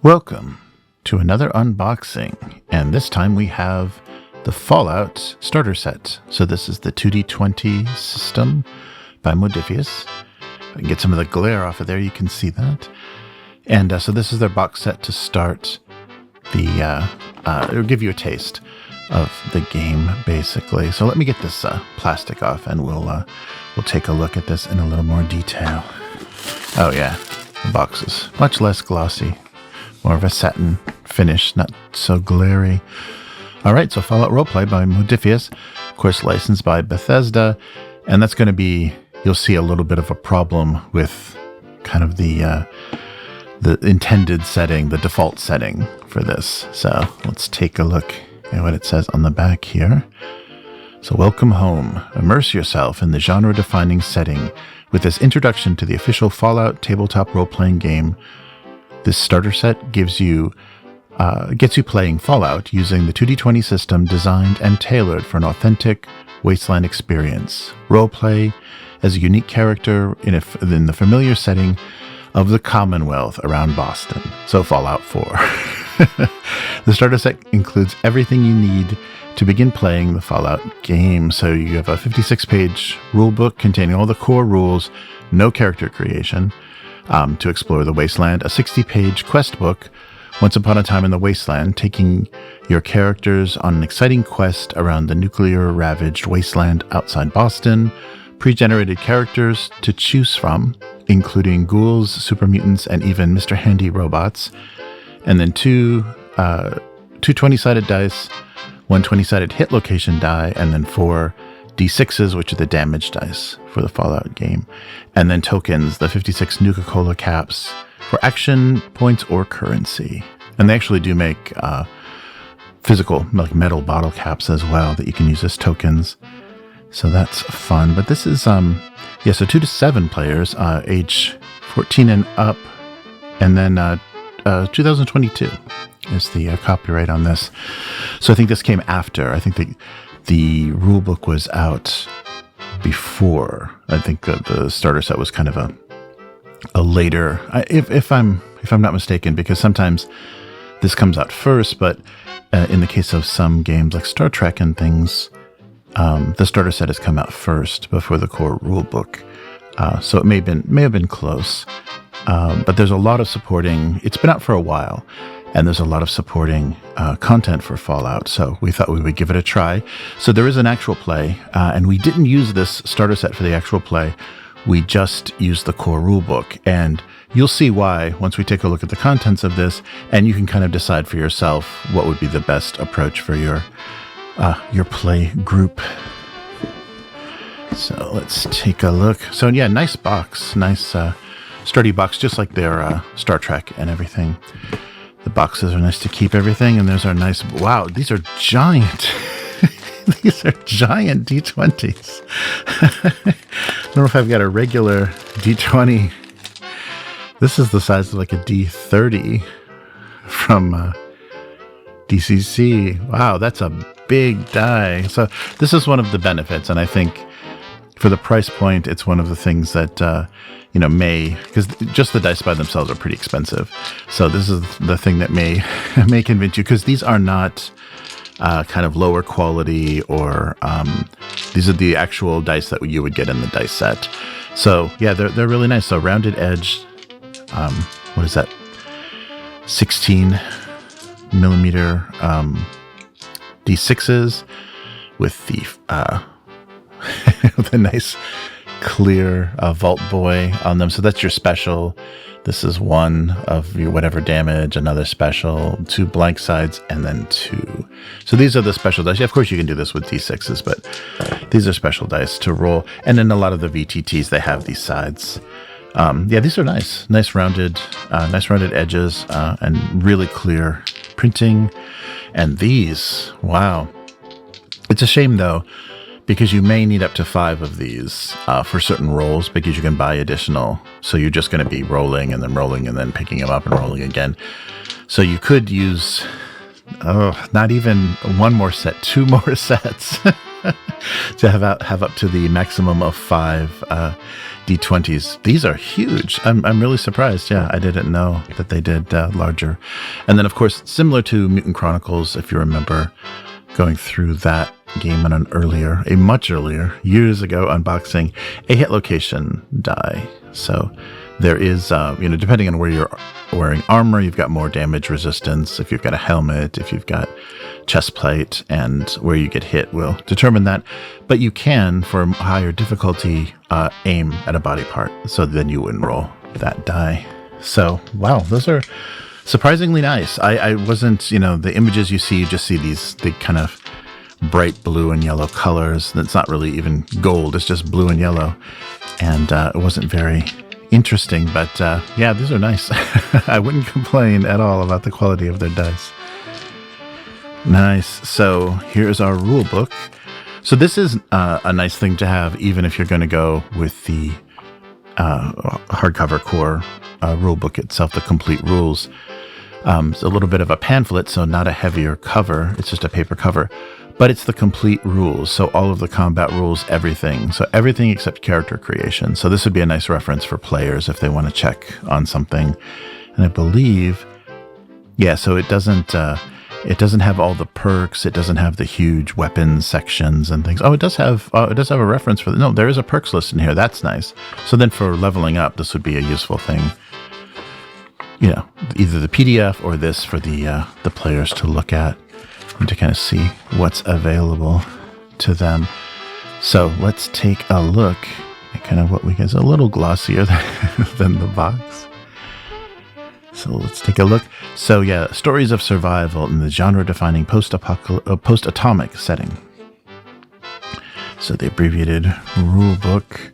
Welcome to another unboxing, and this time we have the Fallout starter set. So this is the 2D20 system by Modiphius. If I can get some of the glare off of there, you can see that. And so this is their box set to start the, it'll give you a taste of the game, basically. So let me get this plastic off, and we'll take a look at this in a little more detail. Oh yeah, the box is much less glossy. More of a satin finish, not so glary. All right, so Fallout Roleplay by Modiphius, of course licensed by Bethesda, and that's going to be, you'll see a little bit of a problem with kind of the intended setting, the default setting for this. So let's take a look at what it says on the back here. So welcome home. Immerse yourself in the genre-defining setting with this introduction to the official Fallout tabletop role-playing game. This starter set gets you playing Fallout using the 2D20 system designed and tailored for an authentic Wasteland experience. Roleplay as a unique character in the familiar setting of the Commonwealth around Boston. So Fallout 4. The starter set includes everything you need to begin playing the Fallout game. So you have a 56-page rulebook containing all the core rules, no character creation. To explore the Wasteland, a 60-page quest book, Once Upon a Time in the Wasteland, taking your characters on an exciting quest around the nuclear-ravaged wasteland outside Boston, pre-generated characters to choose from, including ghouls, super mutants, and even Mr. Handy robots, and then two 20-sided dice, one 20-sided hit location die, and then 4 D6s, which are the damage dice for the Fallout game, and then tokens, the 56 Nuka-Cola caps for action points or currency. And they actually do make physical, like metal bottle caps as well that you can use as tokens. So that's fun. But this is, so 2 to 7 players, age 14 and up, and then 2022 is the copyright on this. So I think this came after. I think the rulebook was out before. I think the starter set was kind of a later, if I'm not mistaken, because sometimes this comes out first, but in the case of some games like Star Trek and things, the starter set has come out first before the core rulebook. So it may have been close, but there's a lot of supporting. It's been out for a while, and there's a lot of supporting content for Fallout, so we thought we would give it a try. So there is an actual play, and we didn't use this starter set for the actual play. We just used the core rulebook, and you'll see why once we take a look at the contents of this, and you can kind of decide for yourself what would be the best approach for your play group. So let's take a look. So yeah, nice box, nice sturdy box, just like their Star Trek and everything. The boxes are nice to keep everything, and there's our nice, wow, these are giant. These are giant D20s. I don't know if I've got a regular D20. This is the size of like a D30 from DCC. Wow, that's a big die. So this is one of the benefits, and I think for the price point, it's one of the things that, because just the dice by themselves are pretty expensive. So this is the thing that may convince you, because these are not kind of lower quality, or these are the actual dice that you would get in the dice set. So yeah, they're really nice. So rounded edge, what is that? 16 millimeter D6s with the with a nice clear Vault Boy on them. So that's your special. This is one of your whatever damage, another special, 2 blank sides, and then 2. So these are the special dice. Yeah, of course you can do this with D6s, but these are special dice to roll. And in a lot of the VTTs, they have these sides. Yeah, these are nice. Nice rounded edges, and really clear printing. And these, wow. It's a shame though, because you may need up to 5 of these for certain rolls, because you can buy additional. So you're just going to be rolling and then picking them up and rolling again. So you could use, not even 1 more set, 2 more sets to have up to the maximum of 5 D20s. These are huge. I'm really surprised. Yeah, I didn't know that they did larger. And then, of course, similar to Mutant Chronicles, if you remember going through that game on a much earlier, years ago unboxing, a hit location die. So there is, depending on where you're wearing armor, you've got more damage resistance. If you've got a helmet, if you've got chest plate, and where you get hit will determine that. But you can, for higher difficulty, aim at a body part. So then you wouldn't roll that die. So, wow, those are surprisingly nice. I wasn't, the images you just see these kind of bright blue and yellow colors. That's not really even gold. It's just blue and yellow. And it wasn't very interesting, but yeah, these are nice. I wouldn't complain at all about the quality of their dice. Nice. So here's our rule book. So this is a nice thing to have, even if you're going to go with the hardcover core rule book itself, the complete rules. It's a little bit of a pamphlet, so not a heavier cover. It's just a paper cover. But it's the complete rules, so all of the combat rules, everything. So everything except character creation. So this would be a nice reference for players if they want to check on something. And I believe, yeah, so it doesn't have all the perks. It doesn't have the huge weapons sections and things. Oh, it does have a reference for no, there is a perks list in here. That's nice. So then for leveling up, this would be a useful thing. Either the PDF or this for the players to look at and to kind of see what's available to them. So let's take a look at kind of what we get. It's a little glossier than the box. So let's take a look. So yeah, stories of survival in the genre-defining post-atomic setting. So the abbreviated rulebook.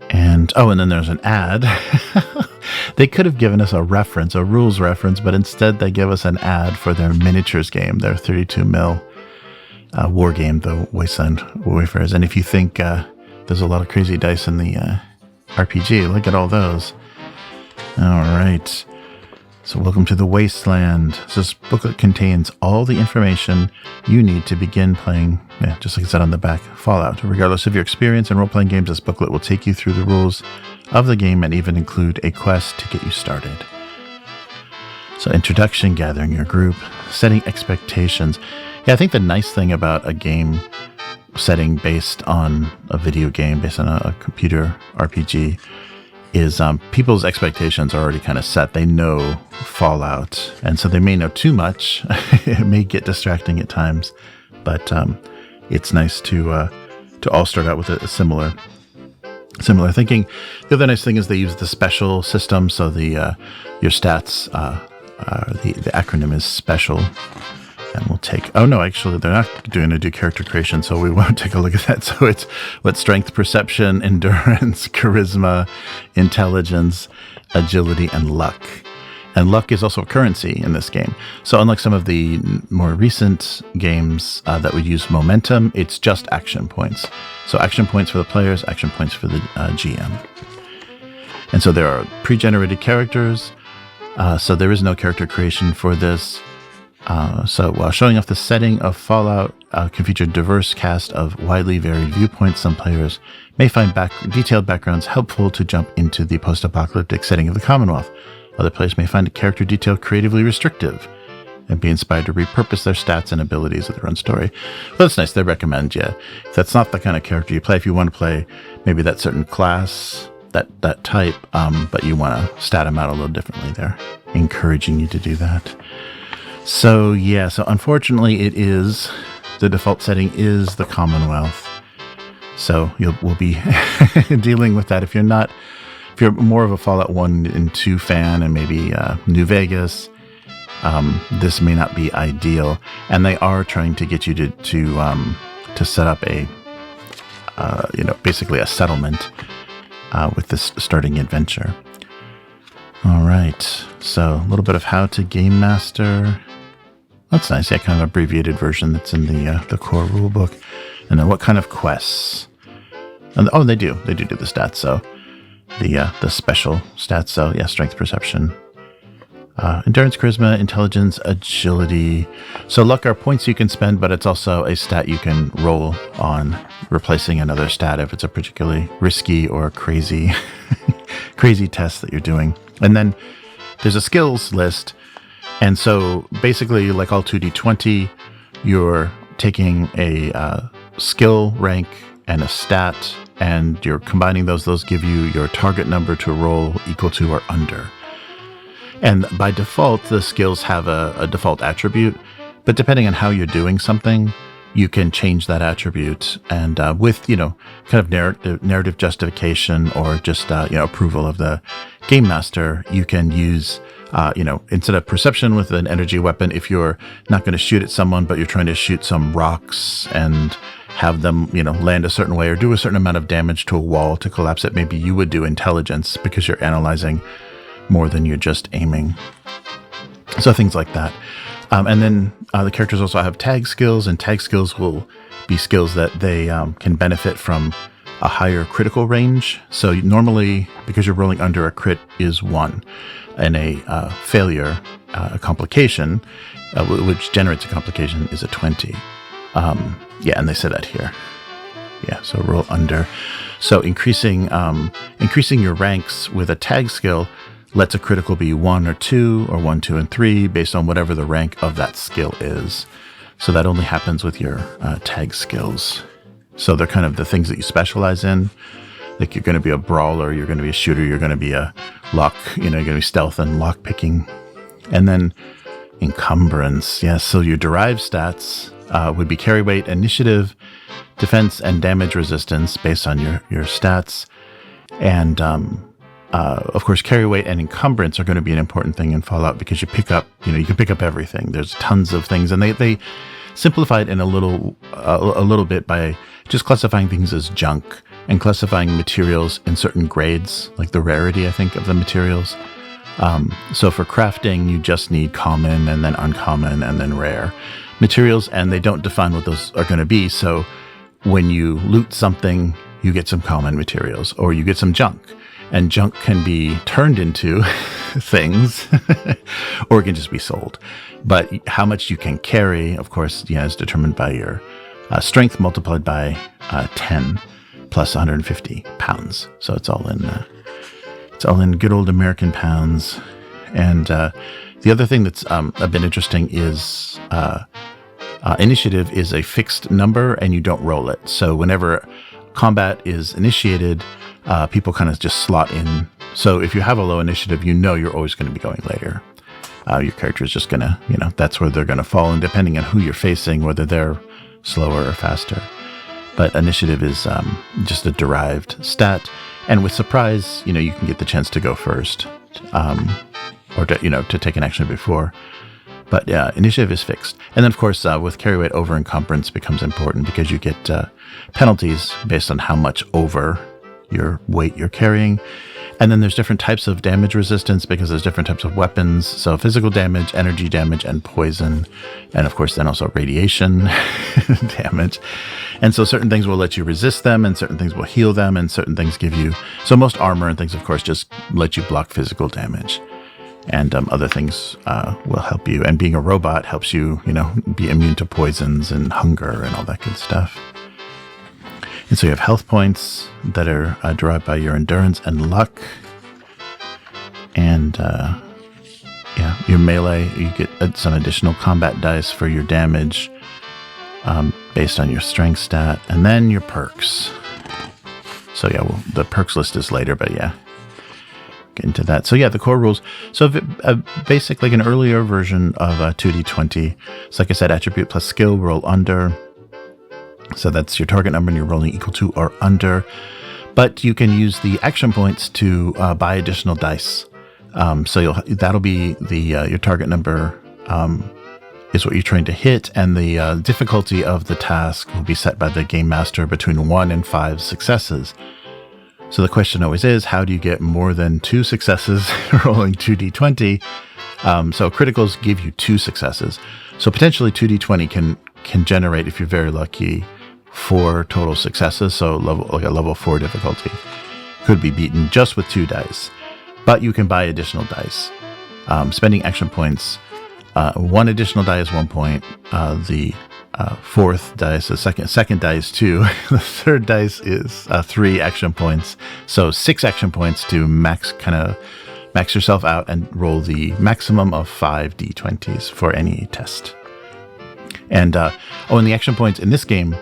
And then there's an ad. They could have given us a rules reference, but instead they give us an ad for their miniatures game, their 32mm war game, the Wasteland Wayfarers. And if you think there's a lot of crazy dice in the RPG, look at all those. All right. So welcome to the Wasteland. So this booklet contains all the information you need to begin playing, just like it said on the back, Fallout. Regardless of your experience in role-playing games, this booklet will take you through the rules of the game and even include a quest to get you started. So introduction, gathering your group, setting expectations. Yeah, I think the nice thing about a game setting based on a video game, based on a computer RPG, is people's expectations are already kind of set. They know Fallout, and so they may know too much. It may get distracting at times, but it's nice to all start out with a similar thinking. The other nice thing is they use the special system, so the your stats, the acronym is special. And we'll take, actually, they're not going to do character creation, so we won't take a look at that. So it's strength, perception, endurance, charisma, intelligence, agility, and luck. And luck is also a currency in this game. So unlike some of the more recent games that would use momentum, it's just action points. So action points for the players, action points for the GM. And so there are pre-generated characters. So there is no character creation for this. So while showing off the setting of Fallout can feature a diverse cast of widely varied viewpoints, some players may find detailed backgrounds helpful to jump into the post-apocalyptic setting of the Commonwealth. Other players may find a character detail creatively restrictive and be inspired to repurpose their stats and abilities of their own story. Well, that's nice. They recommend you. If that's not the kind of character you play, if you want to play maybe that certain class, that type, but you want to stat them out a little differently, they're encouraging you to do that. So yeah, so unfortunately the default setting is the Commonwealth. So we'll be dealing with that. If you're more of a Fallout 1 and 2 fan and maybe New Vegas, this may not be ideal. And they are trying to get you to set up a, basically a settlement with this starting adventure. All right, so a little bit of how to game master. That's nice. Yeah, kind of abbreviated version that's in the core rulebook. And then what kind of quests? And they do the stats. So the special stats. So yeah, strength, perception, Endurance, charisma, intelligence, agility. So luck are points you can spend, but it's also a stat you can roll on replacing another stat if it's a particularly risky or crazy crazy test that you're doing. And then there's a skills list. And so basically, like all 2d20, you're taking a skill rank and a stat, and you're combining those. Those give you your target number to roll equal to or under. And by default, the skills have a default attribute, but depending on how you're doing something, you can change that attribute. And with, kind of narrative justification or just, approval of the game master, you can use, instead of perception with an energy weapon, if you're not going to shoot at someone, but you're trying to shoot some rocks and have them, land a certain way or do a certain amount of damage to a wall to collapse it, maybe you would do intelligence because you're analyzing more than you're just aiming. So things like that. And then the characters also have tag skills, and tag skills will be skills that they can benefit from a higher critical range. So normally, because you're rolling under, a crit is 1, and a failure, a complication, which generates a complication, is a 20. And they say that here. Yeah, so roll under. So increasing your ranks with a tag skill lets a critical be 1 or 2, or 1, 2, and 3, based on whatever the rank of that skill is. So that only happens with your tag skills. So they're kind of the things that you specialize in. Like you're going to be a brawler, you're going to be a shooter, you're going to be a lock, you're going to be stealth and lock picking. And then encumbrance. Yeah, so your derived stats would be carry weight, initiative, defense, and damage resistance based on your stats. And of course, carry weight and encumbrance are going to be an important thing in Fallout because you pick up, you can pick up everything. There's tons of things, and they simplify it in a little bit by just classifying things as junk and classifying materials in certain grades, like the rarity, I think, of the materials. So for crafting, you just need common and then uncommon and then rare materials, and they don't define what those are going to be. So when you loot something, you get some common materials or you get some junk. And junk can be turned into things or it can just be sold. But how much you can carry, of course, is determined by your strength multiplied by 10 plus 150 pounds. So it's all in good old American pounds. And the other thing that's a bit interesting is initiative is a fixed number and you don't roll it. So whenever combat is initiated, people kind of just slot in. So if you have a low initiative, you're always going to be going later. Your character is just going to, that's where they're going to fall. And depending on who you're facing, whether they're slower or faster. But initiative is just a derived stat. And with surprise, you can get the chance to go first. Or to take an action before. But initiative is fixed. And then, of course, with carry weight, over encumbrance becomes important because you get penalties based on how much over your weight you're carrying. And then there's different types of damage resistance because there's different types of weapons. So physical damage, energy damage, and poison. And of course, then also radiation damage. And so certain things will let you resist them and certain things will heal them and certain things give you... So most armor and things, of course, just let you block physical damage. And other things will help you. And being a robot helps you, be immune to poisons and hunger and all that good stuff. And so you have health points that are derived by your endurance and luck. And your melee, you get some additional combat dice for your damage based on your strength stat. And then your perks. So the perks list is later, but get into that. So the core rules. So basically an earlier version of 2d20. So like I said, attribute plus skill, roll under. So that's your target number and you're rolling equal to or under. But you can use the action points to buy additional dice. So that'll be your target number is what you're trying to hit, and the difficulty of the task will be set by the game master between 1 and 5 successes. So the question always is, how do you get more than 2 successes rolling 2d20? So criticals give you 2 successes. So potentially 2d20 can generate, if you're very lucky, 4 total successes. So a level 4 difficulty could be beaten just with 2 dice. But you can buy additional dice. spending action points. One additional die is 1 point. The fourth dice, the second die is 2. The third dice is 3 action points. So 6 action points to max yourself out and roll the maximum of 5 d20s for any test. And and the action points in this game,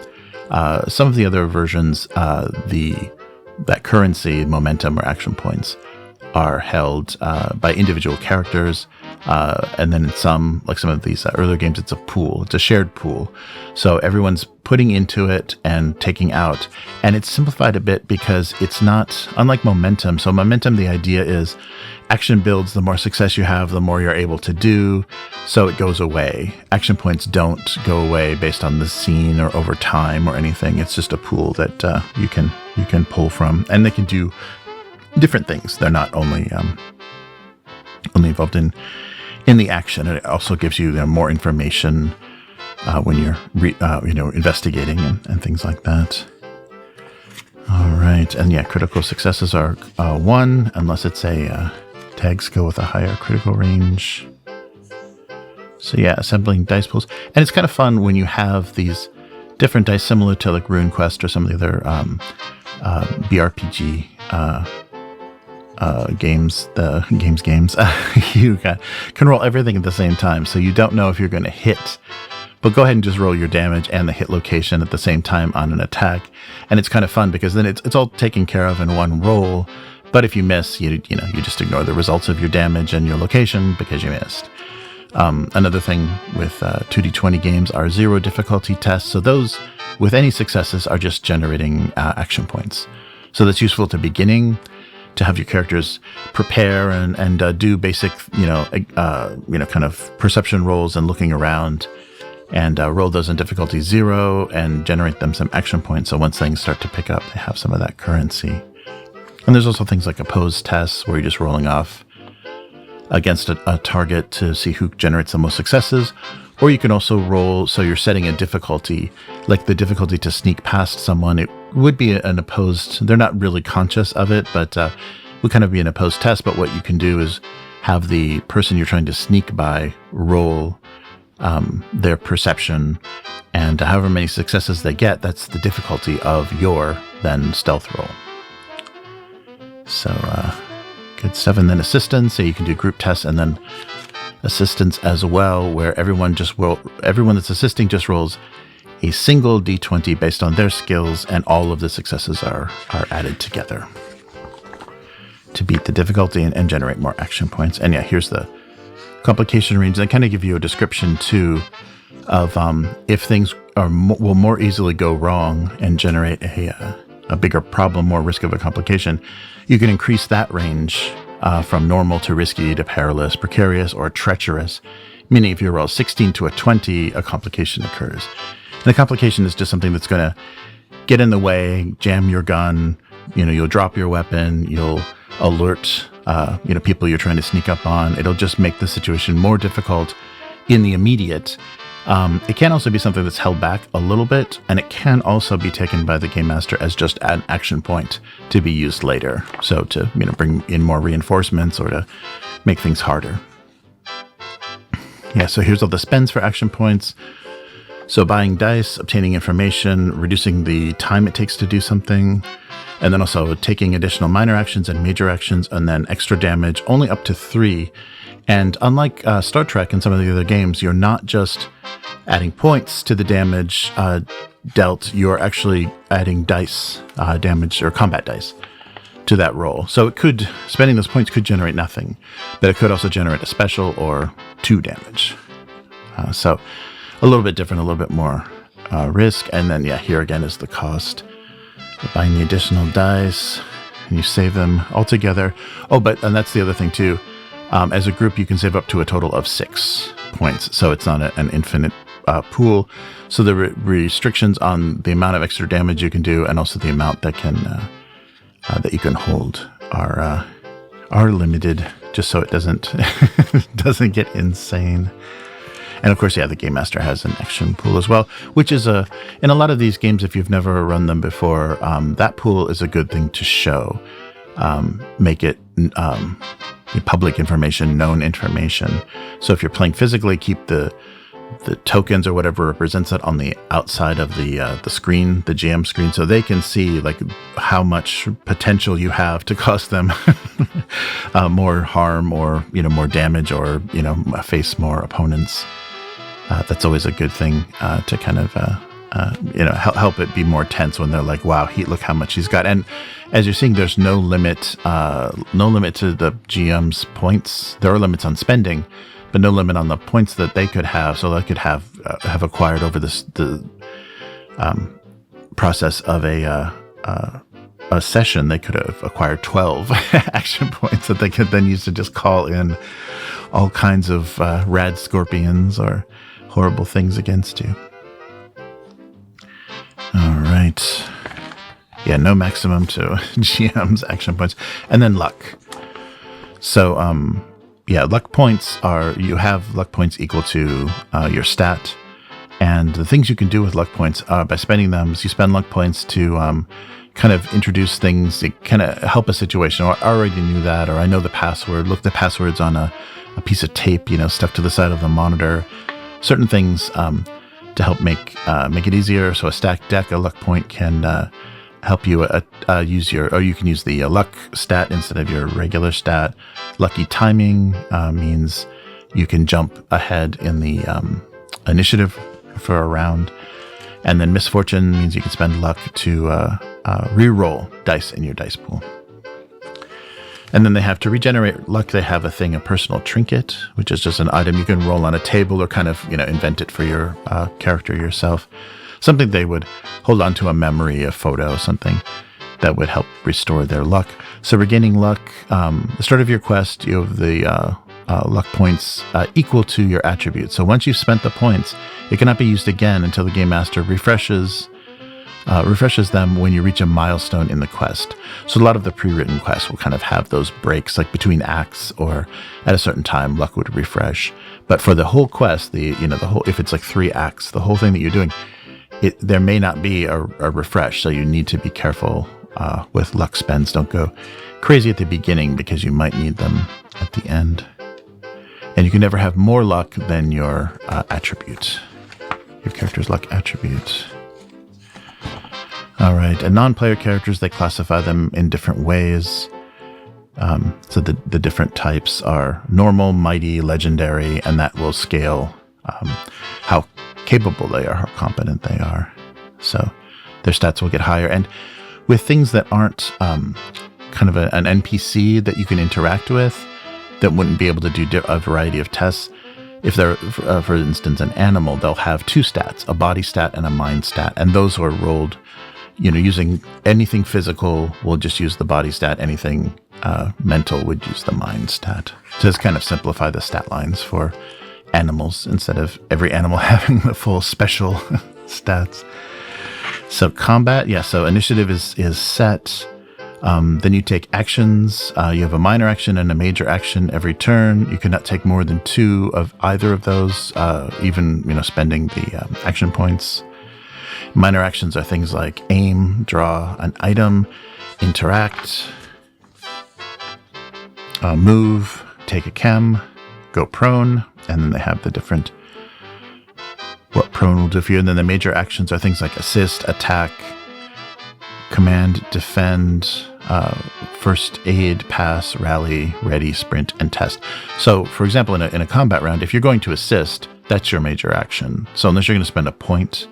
some of the other versions, that currency, momentum, or action points are held by individual characters, and then in some of these earlier games, it's a pool. It's a shared pool, so everyone's putting into it and taking out. And it's simplified a bit because it's not unlike momentum. So momentum, the idea is action builds. The more success you have, the more you're able to do. So it goes away. Action points don't go away based on the scene or over time or anything. It's just a pool that you can pull from, and they can do different things. They're not only involved in the action. It also gives you more information when you're investigating and things like that. All right, and yeah, critical successes are 1 unless it's tags go with a higher critical range. So yeah, assembling dice pools, and it's kind of fun when you have these different dice, similar to like Rune Quest or some of the other BRPG games. You can roll everything at the same time, so you don't know if you're going to hit, but go ahead and just roll your damage and the hit location at the same time on an attack, and it's kind of fun because then it's all taken care of in one roll. But if you miss, you just ignore the results of your damage and your location because you missed. Another thing with 2d20 games are 0 difficulty tests, so those with any successes are just generating action points. So that's useful at the beginning, to have your characters prepare and do basic, kind of perception rolls and looking around, and roll those in difficulty 0 and generate them some action points. So once things start to pick up, they have some of that currency. And there's also things like opposed tests, where you're just rolling off against a target to see who generates the most successes. Or you can also roll, so you're setting a difficulty, like the difficulty to sneak past someone. It would be an opposed, they're not really conscious of it, but would kind of be an opposed test. But what you can do is have the person you're trying to sneak by roll their perception, and however many successes they get, that's the difficulty of your then stealth roll. So good stuff. And then assistance, so you can do group tests and then assistance as well, where everyone that's assisting just rolls a single d20 based on their skills, and all of the successes are added together to beat the difficulty and generate more action points. And yeah, here's the complication range. They kind of give you a description too of if things will more easily go wrong and generate a bigger problem, more risk of a complication. You can increase that range from normal to risky to perilous, precarious, or treacherous, meaning if you roll 16 to a 20, a complication occurs. And the complication is just something that's going to get in the way, jam your gun, you'll drop your weapon, you'll alert people you're trying to sneak up on. It'll just make the situation more difficult in the immediate. It can also be something that's held back a little bit, and it can also be taken by the game master as just an action point to be used later. So to bring in more reinforcements or to make things harder. Yeah, so here's all the spends for action points. So buying dice, obtaining information, reducing the time it takes to do something, and then also taking additional minor actions and major actions, and then extra damage, only up to 3. And unlike Star Trek and some of the other games, you're not just adding points to the damage dealt, you're actually adding dice, damage or combat dice to that roll. So spending those points could generate nothing, but it could also generate a special or 2 damage. So a little bit different, a little bit more risk. And then, yeah, here again is the cost of buying the additional dice, and you save them all together. And that's the other thing too. As a group, you can save up to a total of 6 points, so it's not an infinite pool. So the restrictions on the amount of extra damage you can do, and also the amount that you can hold, are limited, just so it doesn't doesn't get insane. And of course, yeah, the Game Master has an action pool as well, which is in a lot of these games, if you've never run them before, that pool is a good thing to show. Make it public information, known information. So if you're playing physically, keep the tokens or whatever represents it on the outside of the screen, the GM screen, so they can see like how much potential you have to cause them more harm or more damage or face more opponents. That's always a good thing to kind of help it be more tense when they're like, wow, look how much he's got. And as you're seeing, there's no limit to the GM's points. There are limits on spending, but no limit on the points that they could have. So they could have acquired over the process of a session. They could have acquired 12 action points that they could then use to just call in all kinds of rad scorpions or horrible things against you. All right. Yeah, no maximum to GM's action points. And then luck. So, luck points you have luck points equal to your stat. And the things you can do with luck points by spending them is you spend luck points to kind of introduce things that kind of help a situation. Or I already knew that, or I know the password. Look, the password's on a piece of tape, stuck to the side of the monitor. Certain things to help make it easier. So a stacked deck, a luck point can help you you can use the luck stat instead of your regular stat. Lucky timing means you can jump ahead in the initiative for a round. And then misfortune means you can spend luck to re-roll dice in your dice pool. And then they have to regenerate luck. They have a personal trinket, which is just an item you can roll on a table or kind of, invent it for your character yourself. Something they would hold on to, a memory, a photo, something that would help restore their luck. So regaining luck, the start of your quest, you have the luck points equal to your attributes. So once you've spent the points, it cannot be used again until the game master refreshes them when you reach a milestone in the quest. So a lot of the pre-written quests will kind of have those breaks, like between acts or at a certain time, luck would refresh. But for the whole quest, if it's like 3 acts, the whole thing that you're doing, there may not be a refresh. So you need to be careful with luck spends. Don't go crazy at the beginning because you might need them at the end. And you can never have more luck than your attribute, your character's luck attribute. All right, and non-player characters, they classify them in different ways. So the different types are normal, mighty, legendary, and that will scale how capable they are, how competent they are. So their stats will get higher. And with things that aren't kind of an NPC that you can interact with, that wouldn't be able to do a variety of tests, if they're, for instance, an animal, they'll have 2 stats, a body stat and a mind stat, and those are rolled using anything physical, we'll just use the body stat. Anything mental would use the mind stat. To just kind of simplify the stat lines for animals instead of every animal having the full special stats. So combat, so initiative is set. Then you take actions. You have a minor action and a major action every turn. You cannot take more than 2 of either of those, even spending the action points. Minor actions are things like aim, draw an item, interact, move, take a chem, go prone, and then they have the different what prone will do for you. And then the major actions are things like assist, attack, command, defend, first aid, pass, rally, ready, sprint, and test. So, for example, in a combat round, if you're going to assist, that's your major action. So unless you're going to spend a point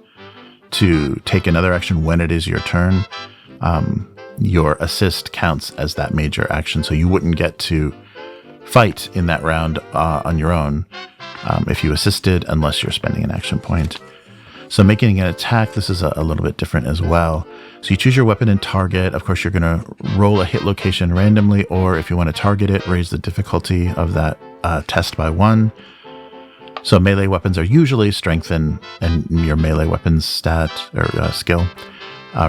to take another action when it is your turn, your assist counts as that major action. So you wouldn't get to fight in that round on your own if you assisted, unless you're spending an action point. So making an attack, this is a little bit different as well. So you choose your weapon and target. Of course, you're going to roll a hit location randomly, or if you want to target it, raise the difficulty of that test by 1. So melee weapons are usually strengthen and your melee weapons stat or skill.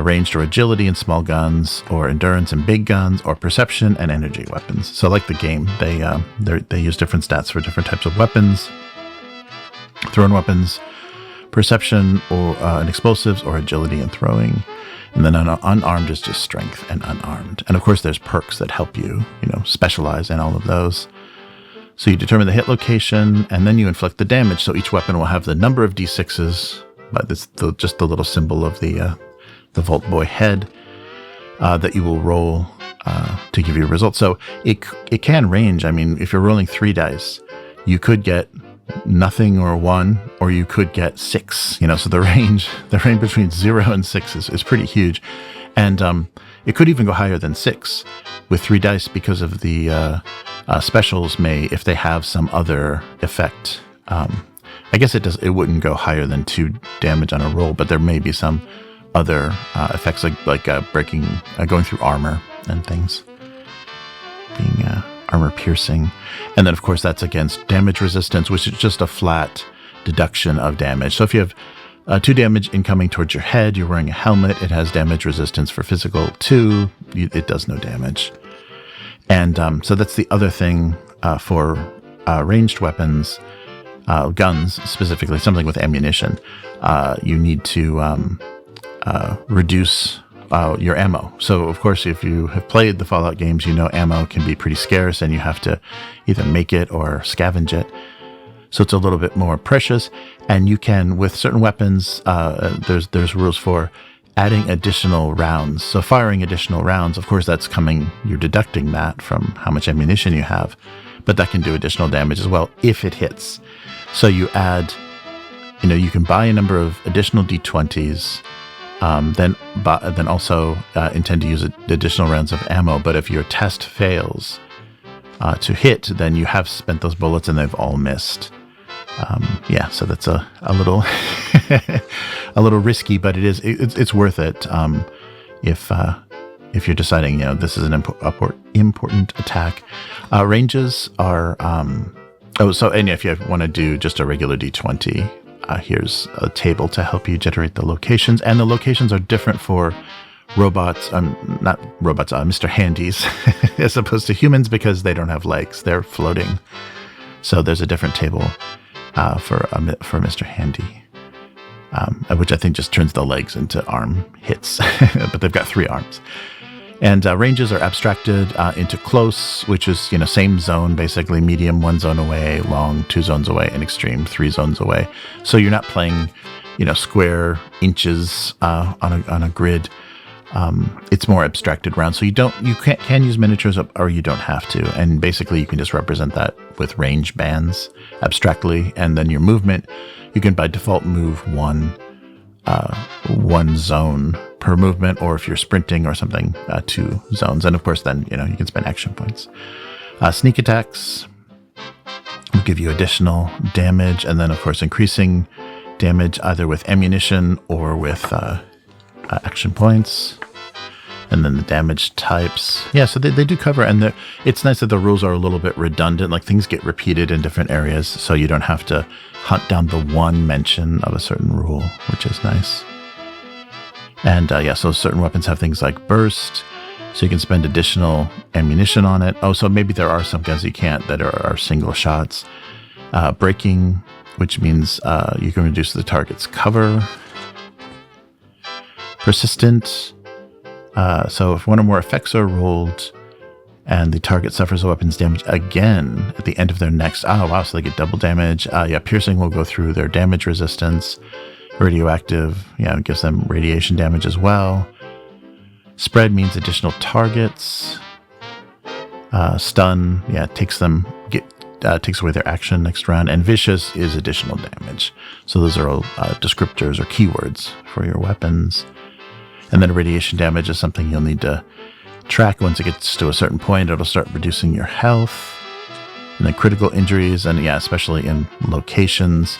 Ranged or agility and small guns, or endurance and big guns, or perception and energy weapons. So like the game, they use different stats for different types of weapons. Thrown weapons perception or and explosives, or agility and throwing. And then unarmed is just strength and unarmed. And of course, there's perks that help you, specialize in all of those. So you determine the hit location, and then you inflict the damage. So each weapon will have the number of d6s, but it's just the little symbol of the Vault Boy head that you will roll to give you a result. So it can range. I mean, if you're rolling 3 dice, you could get nothing or 1, or you could get 6. So the range between 0 and 6 is pretty huge, and it could even go higher than 6 with 3 dice because of the specials if they have some other effect. I guess it wouldn't go higher than 2 damage on a roll, but there may be some other effects like breaking, going through armor and things, being armor piercing. And then of course that's against damage resistance, which is just a flat deduction of damage. So if you have 2 damage incoming towards your head, you're wearing a helmet, it has damage resistance for physical 2, it does no damage. And so that's the other thing for ranged weapons, guns specifically, something with ammunition. You need to reduce your ammo. So of course, if you have played the Fallout games, ammo can be pretty scarce, and you have to either make it or scavenge it. So it's a little bit more precious, and you can, with certain weapons, there's rules for adding additional rounds. So firing additional rounds, of course, you're deducting that from how much ammunition you have, but that can do additional damage as well if it hits. So you add, you can buy a number of additional d20s, then also intend to use additional rounds of ammo. But if your test fails to hit, then you have spent those bullets and they've all missed. So that's a little a little risky, but it's worth it if you're deciding this is an important attack. Ranges are if you want to do just a regular d20. Here's a table to help you generate the locations, and the locations are different for robots, not robots, Mr. Handies, as opposed to humans, because they don't have legs, they're floating. So there's a different table for Mr. Handy, which I think just turns the legs into arm hits, but they've got 3 arms. And ranges are abstracted into close, which is, same zone, basically. Medium, 1 zone away. Long, 2 zones away. And extreme, 3 zones away. So you're not playing, square inches on a grid. It's more abstracted round. So you can use miniatures, or you don't have to. And basically you can just represent that with range bands abstractly. And then your movement, you can by default move one zone per movement, or if you're sprinting or something, 2 zones. And of course then, you can spend action points. Sneak attacks will give you additional damage, and then of course increasing damage either with ammunition or with action points. And then the damage types. Yeah, so they do cover, and it's nice that the rules are a little bit redundant, like things get repeated in different areas, so you don't have to hunt down the one mention of a certain rule, which is nice. And so certain weapons have things like burst, so you can spend additional ammunition on it. Oh, so maybe there are some guns you can't that are single shots. Breaking, which means you can reduce the target's cover. Persistent, so if one or more effects are rolled and the target suffers a weapon's damage again at the end of their next... Oh, wow, so they get double damage. Piercing will go through their damage resistance. Radioactive, it gives them radiation damage as well. Spread means additional targets. Stun, takes away their action next round. And vicious is additional damage. So those are all descriptors or keywords for your weapons. And then radiation damage is something you'll need to track. Once it gets to a certain point, it'll start reducing your health. And then critical injuries, and especially in locations.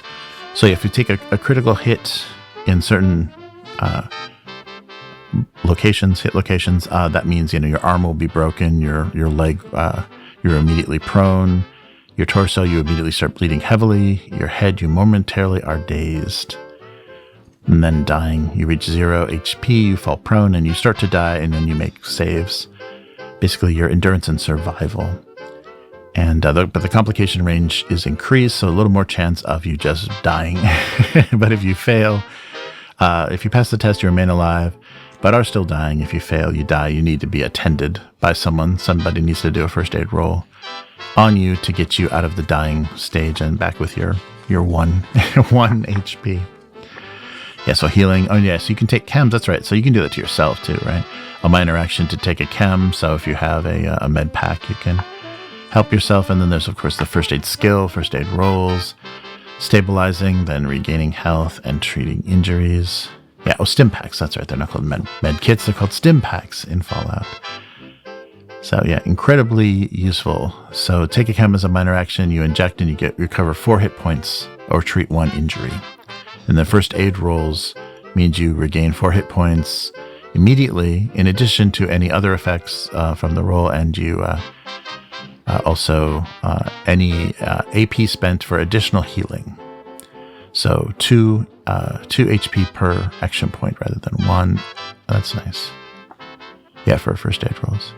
So if you take a critical hit in certain hit locations, that means your arm will be broken, your leg, you're immediately prone, your torso, you immediately start bleeding heavily, your head, you momentarily are dazed. And then dying, you reach 0 HP, you fall prone, and you start to die, and then you make saves. Basically, your endurance and survival. And but the complication range is increased, so a little more chance of you just dying. But if you fail, if you pass the test, you remain alive, but are still dying. If you fail, you die. You need to be attended by someone. Somebody needs to do a first aid roll on you to get you out of the dying stage and back with your one HP. Yeah, so healing. Oh, yeah, so you can take chems. That's right. So you can do that to yourself, too, right? A minor action to take a chem. So if you have a med pack, you can help yourself. And then there's, of course, the first aid skill, first aid rolls, stabilizing, then regaining health and treating injuries. Yeah, stim packs. That's right. They're not called med kits. They're called stim packs in Fallout. So, yeah, incredibly useful. So take a chem as a minor action. You inject and you recover 4 hit points or treat 1 injury. And the first aid rolls means you regain 4 hit points immediately, in addition to any other effects from the roll, and you also any AP spent for additional healing. So 2 HP per action point rather than 1. That's nice. Yeah, for first aid rolls.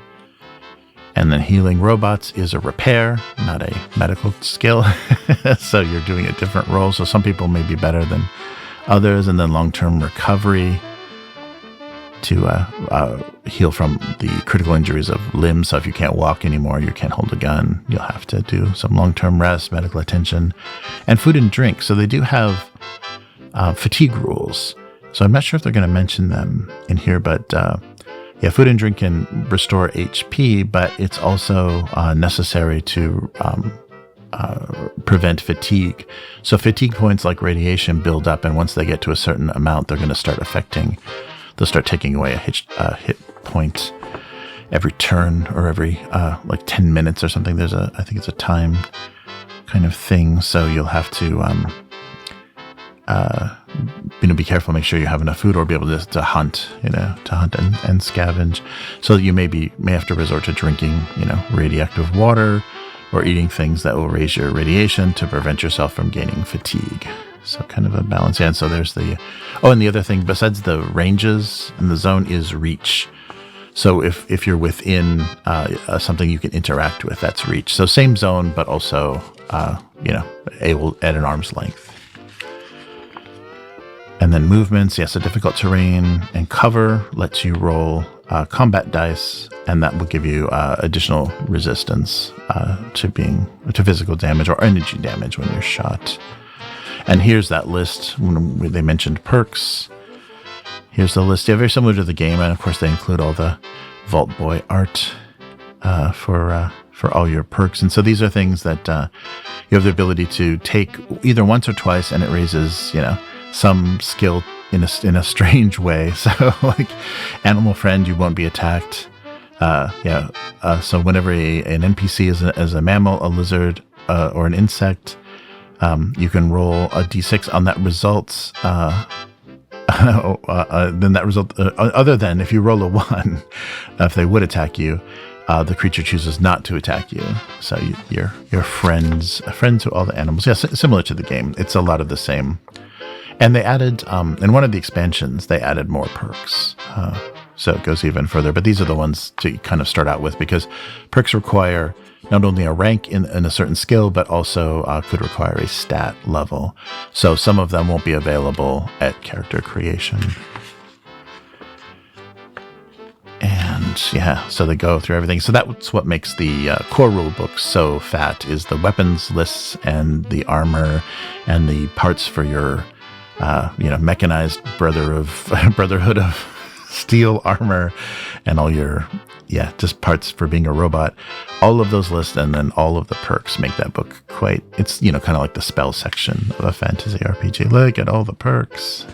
And then healing robots is a repair, not a medical skill. So you're doing a different role. So some people may be better than others. And then long-term recovery to heal from the critical injuries of limbs. So if you can't walk anymore, you can't hold a gun, you'll have to do some long-term rest, medical attention, and food and drink. So they do have fatigue rules. So I'm not sure if they're going to mention them in here, but yeah, food and drink can restore HP, but it's also necessary to prevent fatigue. So fatigue points like radiation build up, and once they get to a certain amount, they're going to start they'll start taking away a hit point every turn or every like 10 minutes or something. I think it's a time kind of thing. So you'll have to be careful, make sure you have enough food, or be able to hunt, and scavenge. So you may have to resort to drinking, radioactive water, or eating things that will raise your radiation to prevent yourself from gaining fatigue. So kind of a balance. Yeah, and so there's and the other thing besides the ranges in the zone is reach. So if you're within something you can interact with, that's reach. So same zone, but also able at an arm's length. And then movements, yes, a difficult terrain and cover lets you roll combat dice, and that will give you additional resistance to physical damage or energy damage when you're shot. And here's that list when they mentioned perks. Here's the list. Yeah, very similar to the game, and of course they include all the Vault Boy art for all your perks. And so these are things that you have the ability to take either once or twice, and it raises some skill in a strange way. So like animal friend, you won't be attacked. So whenever an NPC is a mammal, a lizard, or an insect, you can roll a d6 on that result. Then that result, other than if you roll a 1, if they would attack you, the creature chooses not to attack you. So you're friends to all the animals. Yes, similar to the game. It's a lot of the same. And they added, in one of the expansions, they added more perks. So it goes even further. But these are the ones to kind of start out with, because perks require not only a rank in a certain skill, but also could require a stat level. So some of them won't be available at character creation. And yeah, so they go through everything. So that's what makes the core rulebook so fat, is the weapons lists and the armor and the parts for your mechanized brotherhood of steel armor, and all your just parts for being a robot. All of those lists and then all of the perks make that book it's kind of like the spell section of a fantasy RPG. Look at all the perks.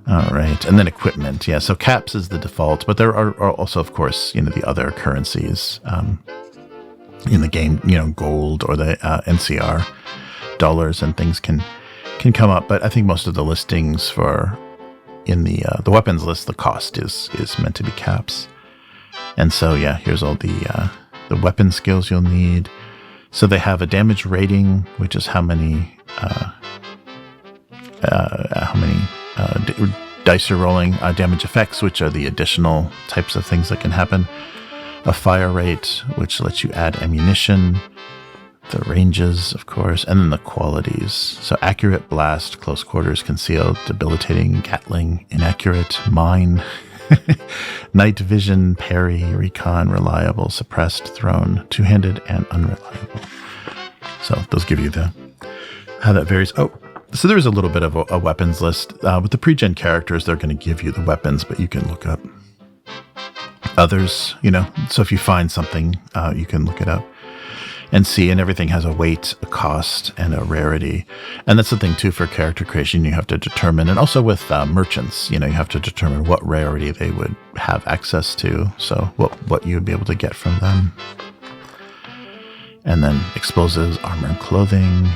All right, and then equipment. Yeah, so caps is the default, but there are also, of course, the other currencies in the game. Gold or the NCR dollars and things can come up, but I think most of the listings in the weapons list, the cost is meant to be caps. And so here's all the weapon skills you'll need. So they have a damage rating, which is how many dice you're rolling. Damage effects, which are the additional types of things that can happen. a fire rate, which lets you add ammunition, the ranges, of course, and then the qualities. So accurate, blast, close quarters, concealed, debilitating, Gatling, inaccurate, mine, night vision, parry, recon, reliable, suppressed, thrown, two-handed, and unreliable. So those give you how that varies. Oh, so there's a little bit of a weapons list. With the pre-gen characters, they're going to give you the weapons, but you can look up others, so if you find something, you can look it up and see, and everything has a weight, a cost, and a rarity. And that's the thing too, for character creation, you have to determine, and also with merchants, you have to determine what rarity they would have access to, so what you would be able to get from them. And then explosives, armor, and clothing.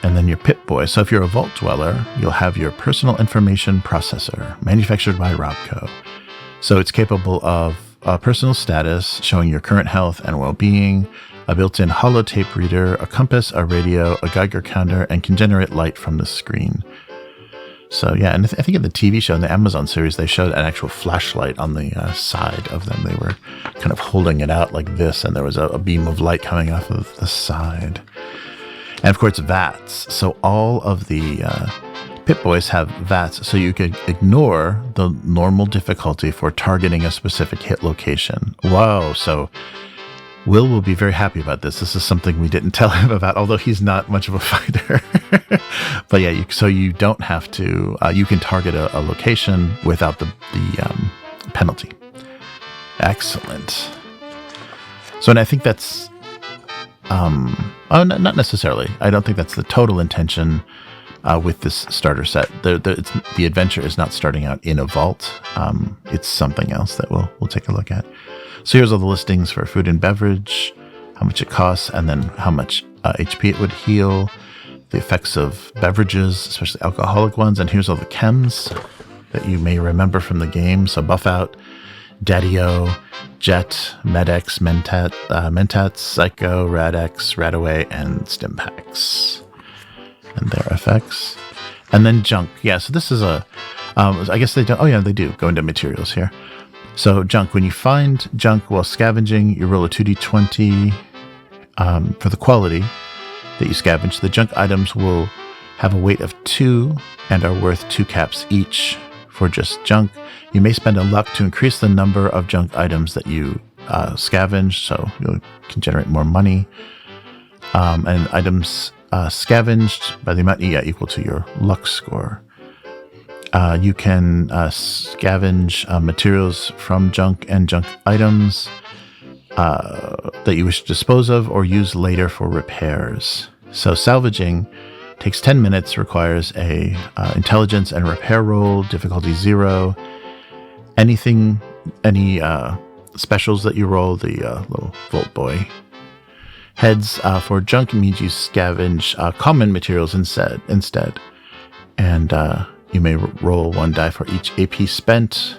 And then your Pip-Boy. So if you're a Vault Dweller, you'll have your Personal Information Processor, manufactured by Robco. So it's capable of personal status, showing your current health and well-being, a built-in holotape reader, a compass, a radio, a Geiger counter, and can generate light from the screen. So yeah, and I think in the TV show, in the Amazon series, they showed an actual flashlight on the side of them. They were kind of holding it out like this, and there was a beam of light coming off of the side. And of course, VATS. So all of the Pip-Boys have VATS, so you could ignore the normal difficulty for targeting a specific hit location. Wow, so Will be very happy about this. This is something we didn't tell him about, although he's not much of a fighter. But yeah, so you don't have to, you can target a location without the penalty. Excellent. So, and I think that's, not necessarily. I don't think that's the total intention with this starter set. The adventure is not starting out in a vault. It's something else that we'll take a look at. So here's all the listings for food and beverage, how much it costs, and then how much HP it would heal, the effects of beverages, especially alcoholic ones, and here's all the chems that you may remember from the game. So Buff Out, Daddy-O, Jet, Med-X, Mentats, Psycho, Rad-X, Radaway, and Stimpaks, and their effects. And then junk. Yeah, so this is I guess they don't, oh yeah, they do go into materials here. So junk, when you find junk while scavenging, you roll a 2d20 for the quality that you scavenge. The junk items will have a weight of 2 and are worth 2 caps each for just junk. You may spend a luck to increase the number of junk items that you scavenge, so you can generate more money. And items scavenged by the amount equal to your luck score. You can scavenge materials from junk and junk items that you wish to dispose of or use later for repairs. So salvaging takes 10 minutes, requires a intelligence and repair roll, difficulty 0. Any specials that you roll, the little Vault Boy heads for junk means you scavenge common materials instead. And you may roll 1 die for each AP spent.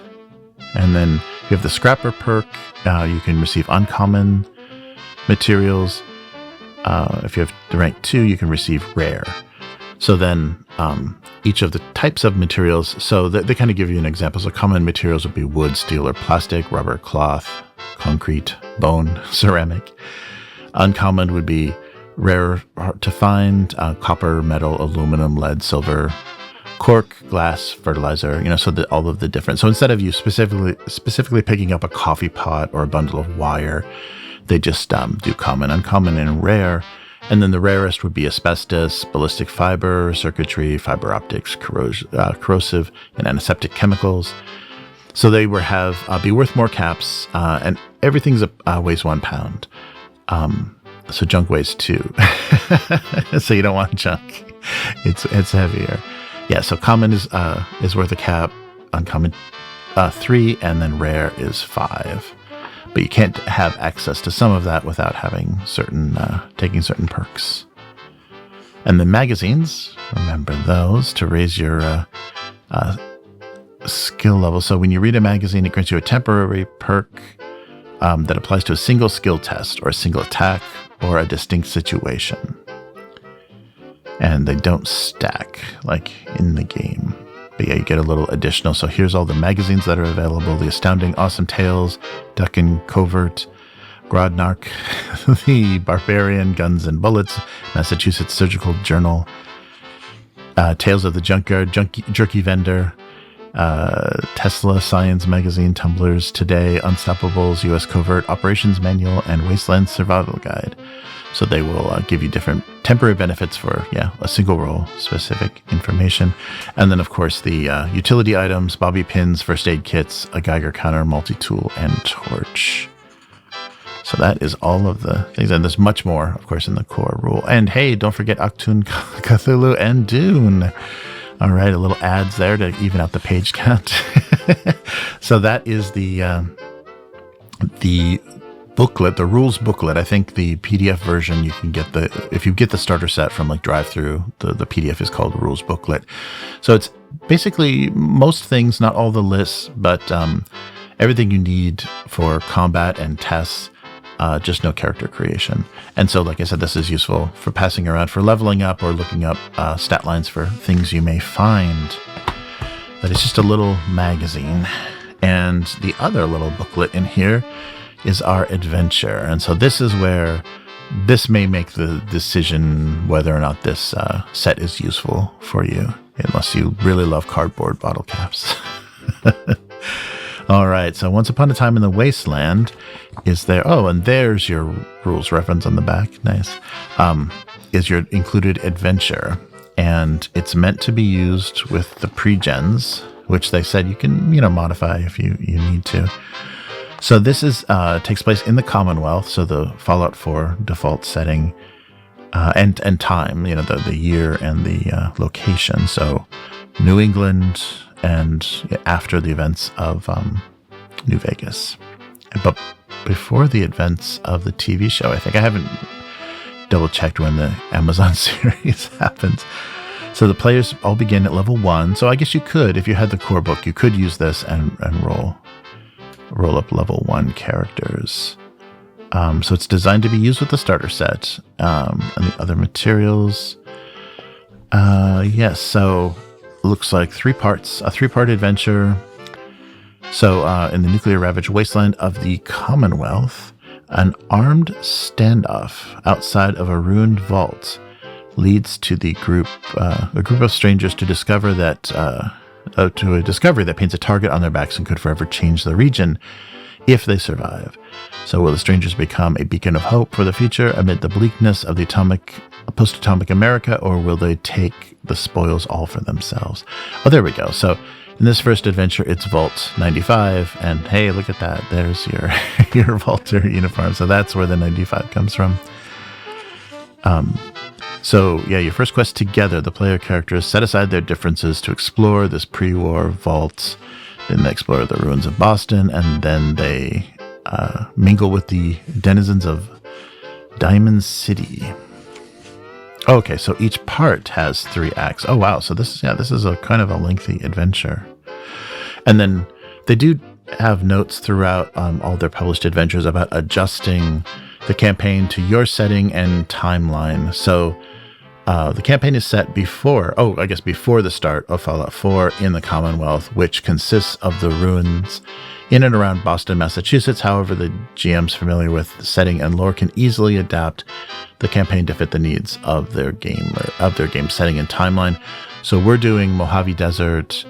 And then you have the Scrapper perk. You can receive uncommon materials. If you have the rank 2, you can receive rare. So then each of the types of materials, so they kind of give you an example. So common materials would be wood, steel, or plastic, rubber, cloth, concrete, bone, ceramic. Uncommon would be rare to find, copper, metal, aluminum, lead, silver, cork, glass, fertilizer, so all of the different. So instead of you specifically picking up a coffee pot or a bundle of wire, they just do common, uncommon, and rare. And then the rarest would be asbestos, ballistic fiber, circuitry, fiber optics, corrosive, and antiseptic chemicals. So they would be worth more caps, and everything's weighs 1 pound. So junk weighs 2. So you don't want junk. It's heavier. Yeah, so common is worth a cap, uncommon 3, and then rare is 5. But you can't have access to some of that without having taking certain perks. And the magazines, remember those to raise your skill level. So when you read a magazine, it grants you a temporary perk that applies to a single skill test or a single attack or a distinct situation. And they don't stack like in the game. But yeah, you get a little additional. So here's all the magazines that are available. The Astounding Awesome Tales, Duck and Covert, Grodnark, The Barbarian, Guns and Bullets, Massachusetts Surgical Journal, Tales of the Junkyard, Jerky Vendor, Tesla Science Magazine, Tumblers, Today, Unstoppables, U.S. Covert Operations Manual, and Wasteland Survival Guide. So they will give you different temporary benefits for, a single role specific information. And then, of course, the utility items, bobby pins, first aid kits, a Geiger counter, multi-tool, and torch. So that is all of the things. And there's much more, of course, in the core rule. And hey, don't forget Octoon, Cthulhu, and Dune. All right, a little ads there to even out the page count. So that is the booklet, the rules booklet. I think the PDF version you can get if you get the starter set from like drive-through, the PDF is called rules booklet. So it's basically most things, not all the lists, but everything you need for combat and tests. Just no character creation. And so, like I said, this is useful for passing around, for leveling up, or looking up stat lines for things you may find. But it's just a little magazine. And the other little booklet in here is our adventure. And so this is where this may make the decision whether or not this set is useful for you, unless you really love cardboard bottle caps. All right, so Once Upon a Time in the Wasteland is there. Oh, and there's your rules reference on the back. Nice. Is your included adventure. And it's meant to be used with the pre-gens, which they said you can, modify if you need to. So this is takes place in the Commonwealth, so the Fallout 4 default setting, and time, the year and the location. So New England, and after the events of New Vegas. But before the events of the TV show, I think. I haven't double-checked when the Amazon series happens. So the players all begin at level 1. So I guess you could, if you had the core book, you could use this and roll up level 1 characters. So it's designed to be used with the starter set and the other materials. Yes, so looks like 3 parts, a 3-part adventure. So in the nuclear ravaged wasteland of the Commonwealth, an armed standoff outside of a ruined vault leads to a group of strangers to discover that to a discovery that paints a target on their backs and could forever change the region if they survive. So will the strangers become a beacon of hope for the future amid the bleakness of the post-atomic America, or will they take the spoils all for themselves? Oh, there we go. So in this first adventure, it's Vault 95, and hey, look at that. There's your Vaulter uniform. So that's where the 95 comes from. So yeah, your first quest together, the player characters set aside their differences to explore this pre-war vault. Then they explore the ruins of Boston, and then they mingle with the denizens of Diamond City. Okay, so each part has 3 acts. Oh wow, so this is a kind of a lengthy adventure. And then they do have notes throughout all their published adventures about adjusting the campaign to your setting and timeline. So the campaign is set before the start of Fallout 4 in the Commonwealth, which consists of the ruins in and around Boston, Massachusetts. However, the GMs familiar with the setting and lore can easily adapt the campaign to fit the needs of their game setting and timeline. So we're doing Mojave Desert,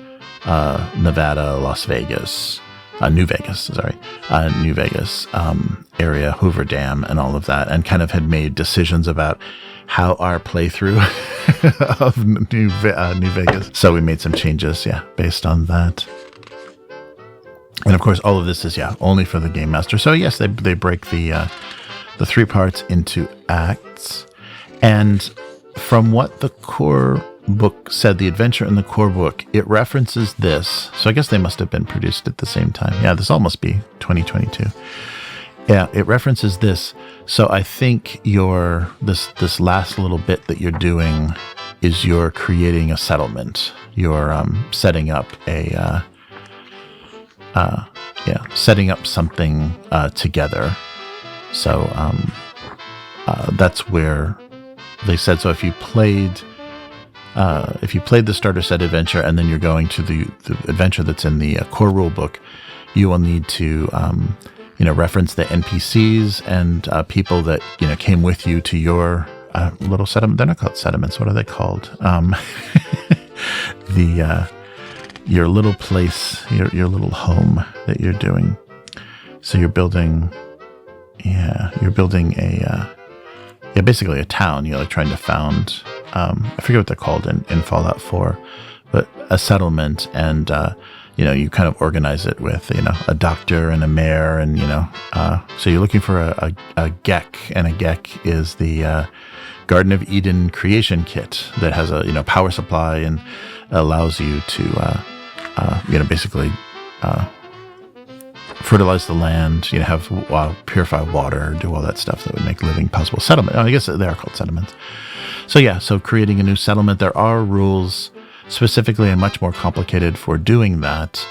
Nevada, Las Vegas, New Vegas area, Hoover Dam, and all of that, and kind of had made decisions about how our playthrough of New Vegas. So we made some changes, based on that. And of course, all of this is only for the game master. So yes, they break the 3 parts into acts. And from what the core book said, the adventure in the core book, it references this. So I guess they must have been produced at the same time. Yeah, this all must be 2022. Yeah, it references this. So I think this last little bit that you're doing is you're creating a settlement. You're setting up setting up something together. So that's where they said. So if you played if you played the starter set adventure and then you're going to the adventure that's in the core rulebook, you will need to reference the NPCs and people that came with you to your little settlement. They're not called settlements. What are they called? Your little place, your little home that you're doing. So you're building basically a town. You're like trying to found, I forget what they're called in Fallout 4, but a settlement, and you kind of organize it with a doctor and a mayor, and so you're looking for a Gek, and a Gek is the Garden of Eden creation kit that has a power supply and allows you to basically fertilize the land, have purify water, do all that stuff that would make living possible. Settlement. I guess they are called settlements. So creating a new settlement. There are rules specifically and much more complicated for doing that.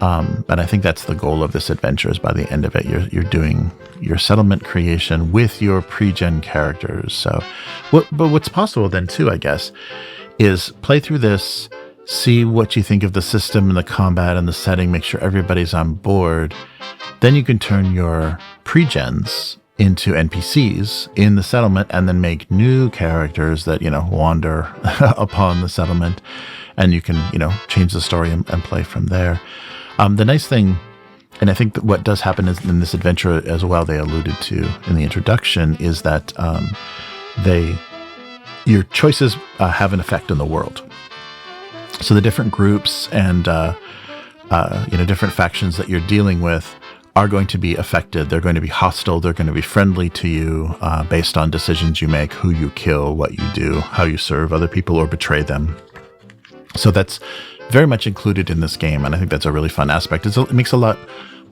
But I think that's the goal of this adventure, is by the end of it, you're doing your settlement creation with your pre-gen characters. So, but what's possible then too, I guess, is play through this, see what you think of the system and the combat and the setting, make sure everybody's on board. Then you can turn your pre-gens into NPCs in the settlement, and then make new characters that, wander upon the settlement, and you can, change the story and play from there. The nice thing, and I think that what does happen is in this adventure as well, they alluded to in the introduction, is that your choices have an effect on the world. So the different groups and different factions that you're dealing with are going to be affected. They're going to be hostile. They're going to be friendly to you based on decisions you make, who you kill, what you do, how you serve other people or betray them. So that's very much included in this game, and I think that's a really fun aspect. It makes a lot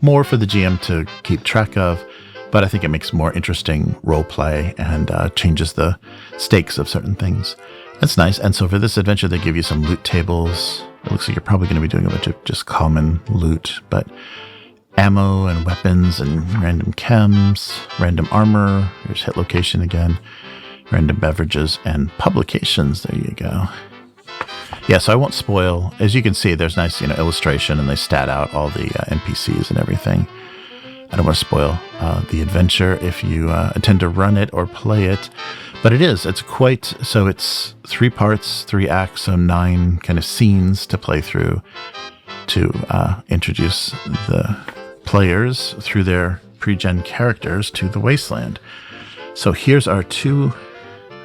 more for the GM to keep track of, but I think it makes more interesting role play and changes the stakes of certain things. That's nice. And so for this adventure, they give you some loot tables. It looks like you're probably going to be doing a bunch of just common loot, but ammo and weapons and random chems, random armor. There's hit location again, random beverages and publications. There you go. Yeah, so I won't spoil. As you can see, there's nice, illustration, and they stat out all the NPCs and everything. I don't want to spoil the adventure if you intend to run it or play it, but it's quite, so it's 3 parts, 3 acts, so 9 kind of scenes to play through to introduce the players through their pre-gen characters to the Wasteland. So here's our 2.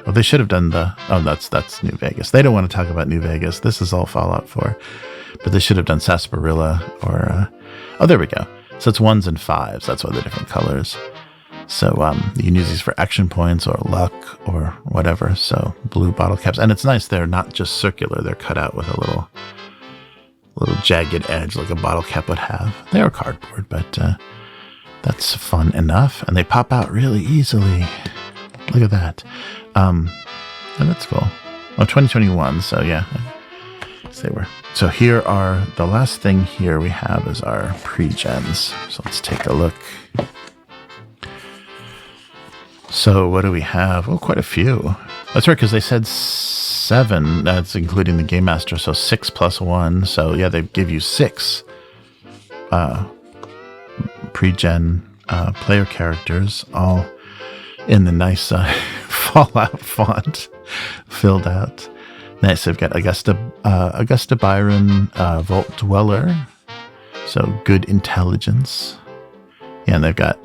Oh, they should have done that's New Vegas. They don't want to talk about New Vegas. This is all Fallout 4. But they should have done Sarsaparilla or, there we go. So it's 1s and 5s. That's why they're different colors. So you can use these for action points or luck or whatever. So blue bottle caps. And it's nice. They're not just circular. They're cut out with a little jagged edge like a bottle cap would have. They are cardboard, but that's fun enough. And they pop out really easily. Look at that. And that's cool. Oh, 2021. So yeah. So here are, the last thing here we have is our pre-gens. So let's take a look. So what do we have? Oh, quite a few. That's right, because they said 7. That's including the Game Master. So 6 plus 1. So yeah, they give you 6 pre-gen player characters, all in the nice Fallout font, filled out. Nice. They've got Augusta Byron, Vault Dweller, so good intelligence. Yeah, and they've got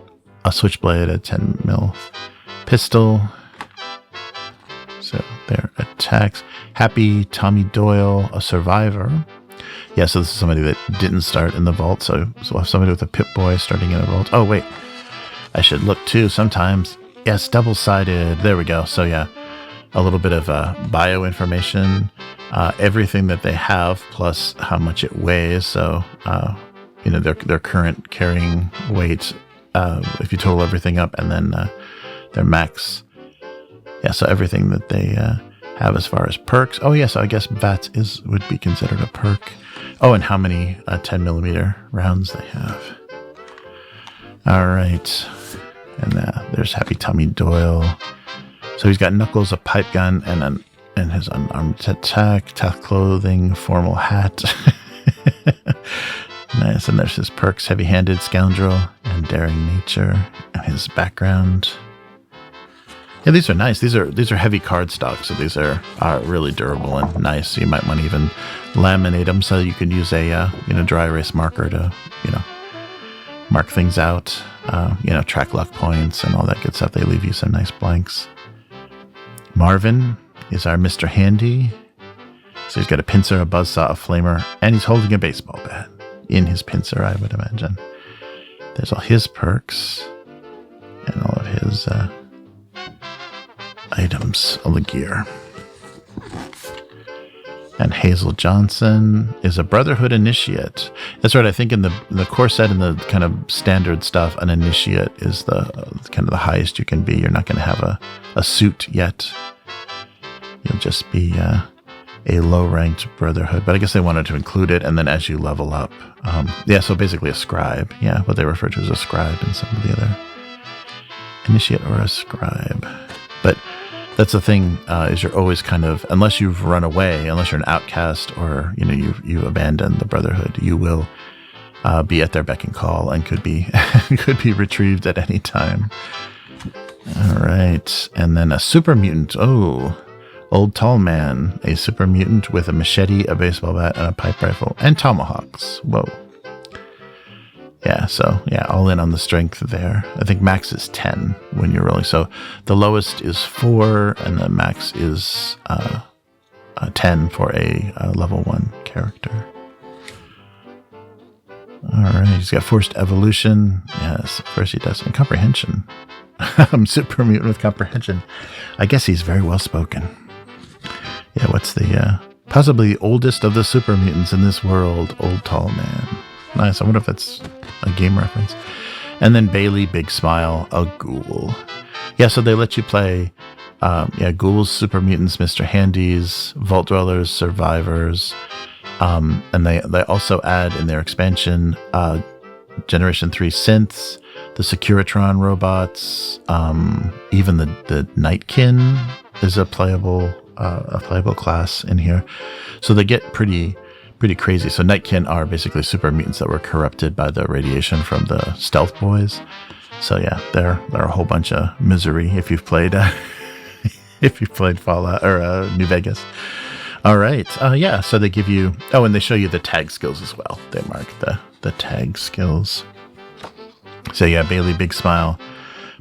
a switchblade, a 10mm pistol. So their attacks. Happy Tommy Doyle, a survivor. Yeah, so this is somebody that didn't start in the vault. So we'll have somebody with a Pip-Boy starting in a vault. Oh wait, I should look too sometimes. Yes, double-sided. There we go. So yeah, a little bit of bio information, everything that they have, plus how much it weighs. So, their current carrying weight, if you total everything up, and then their max. Yeah, so everything that they have as far as perks. Oh, yeah, so I guess VATS would be considered a perk. Oh, and how many 10mm rounds they have. All right. And there's Happy Tommy Doyle. So he's got Knuckles, a pipe gun, and and his unarmed attack, tough clothing, formal hat. Nice. And there's his perks: heavy-handed, scoundrel, and daring nature, and his background. Yeah, these are nice. These are heavy cardstock, so these are really durable and nice. You might want to even laminate them so you can use a dry erase marker to mark things out. Track luck points and all that good stuff. They leave you some nice blanks. Marvin is our Mr. Handy. So he's got a pincer, a buzzsaw, a flamer, and he's holding a baseball bat in his pincer, I would imagine. There's all his perks and all of his items, all the gear. And Hazel Johnson is a Brotherhood initiate. That's right. I think in the core set and the kind of standard stuff, an initiate is the kind of the highest you can be. You're not going to have a suit yet. You'll just be a low-ranked Brotherhood. But I guess they wanted to include it, and then as you level up, so basically a scribe. Yeah, what they refer to as a scribe in some of the other initiate or a scribe. But that's the thing, is you're always kind of, unless you've run away, unless you're an outcast or you abandon the Brotherhood, you will be at their beck and call and could be retrieved at any time. All right, and then a super mutant. Oh, old tall man, a super mutant with a machete, a baseball bat, and a pipe rifle, and tomahawks. Whoa. Yeah, so, all in on the strength there. I think max is 10 when you're rolling. So the lowest is 4, and the max is 10 for a level 1 character. All right, he's got forced evolution. Yes, of course he does. And comprehension. I'm super mutant with comprehension. I guess he's very well spoken. Yeah, what's the possibly oldest of the super mutants in this world? Old tall man. Nice. I wonder if that's a game reference. And then Bailey, big smile, a ghoul. Yeah, so they let you play ghouls, super mutants, Mr. Handies, vault dwellers, survivors. And they also add in their expansion Generation 3 synths, the Securitron robots, even the Nightkin is a playable class in here. So they get pretty crazy. So Nightkin are basically super mutants that were corrupted by the radiation from the Stealth Boys. So yeah, they're a whole bunch of misery if you've played Fallout or New Vegas. All right, so they give you and they show you the tag skills as well. They mark the tag skills. So yeah, Bailey, big smile,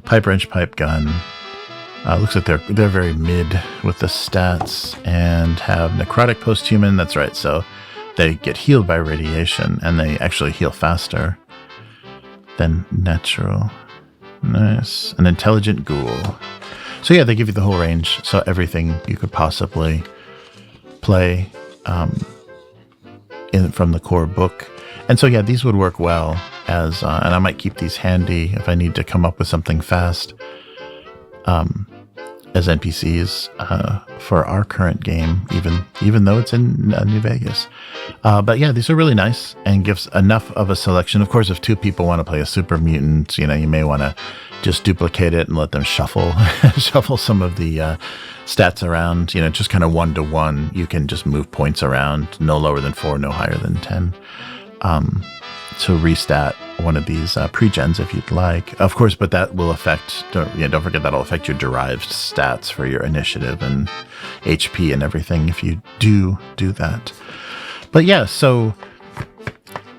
pipe wrench, pipe gun. Looks like they're very mid with the stats and have necrotic post-human. That's right. So they get healed by radiation, and they actually heal faster than natural. Nice. An intelligent ghoul. So yeah, they give you the whole range. So everything you could possibly play from the core book. And so yeah, these would work well as, and I might keep these handy if I need to come up with something fast. As NPCs for our current game, even though it's in New Vegas. But yeah, these are really nice and gives enough of a selection. Of course, if 2 people want to play a super mutant, you may want to just duplicate it and let them shuffle some of the stats around. Just kind of 1-to-1. You can just move points around, no lower than 4, no higher than 10. To restat one of these pre-gens if you'd like, of course, but that will affect, don't forget that'll affect your derived stats for your initiative and HP and everything if you do that. But yeah, so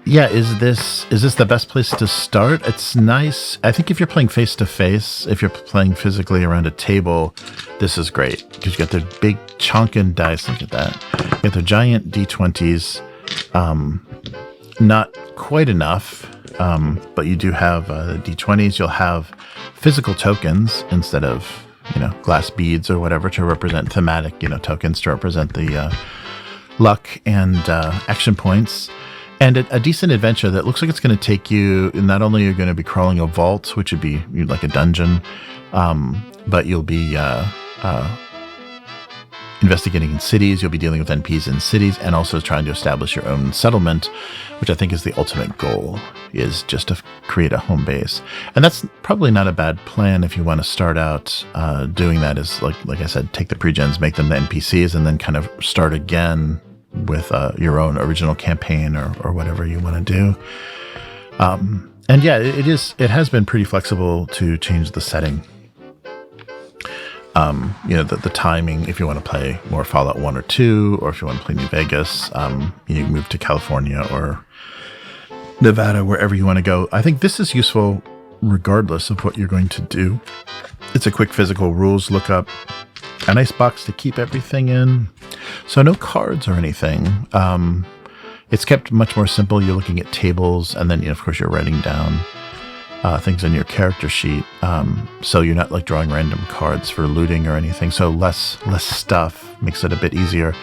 yeah, is this the best place to start? It's nice. I think if you're playing face to face, if you're playing physically around a table, this is great because you got their big chonkin dice. Look at that. You got their giant D20s. Not quite enough, but you do have D20s. You'll have physical tokens instead of glass beads or whatever to represent thematic tokens to represent the luck and action points. And a decent adventure that looks like it's going to take you. Not only are you going to be crawling a vault, which would be like a dungeon, but you'll be investigating in cities. You'll be dealing with NPCs in cities and also trying to establish your own settlement, which I think is the ultimate goal, is just to create a home base. And that's probably not a bad plan if you want to start out doing that, is like I said, take the pre-gens, make them the NPCs, and then kind of start again with your own original campaign or whatever you want to do. And yeah, it has been pretty flexible to change the setting. The timing, if you want to play more Fallout 1 or 2, or if you want to play New Vegas, you move to California or Nevada, wherever you want to go. I think this is useful regardless of what you're going to do. It's a quick physical rules lookup, a nice box to keep everything in. So no cards or anything. It's kept much more simple. You're looking at tables, and then, of course, you're writing down things in your character sheet. So you're not like drawing random cards for looting or anything. So less stuff makes it a bit easier.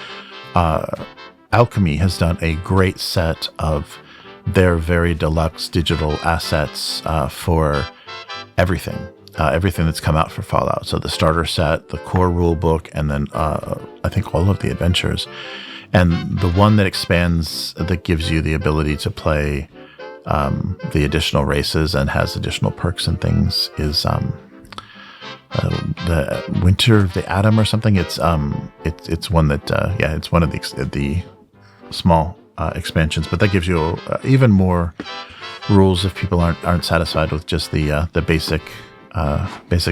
Alchemy has done a great set of their very deluxe digital assets for everything. Everything that's come out for Fallout. So the starter set, the core rulebook, and then I think all of the adventures. And the one that expands, that gives you the ability to play the additional races and has additional perks and things, is the Winter of the Atom or something. It's one that it's one of the small expansions, but that gives you even more rules if people aren't satisfied with just the basic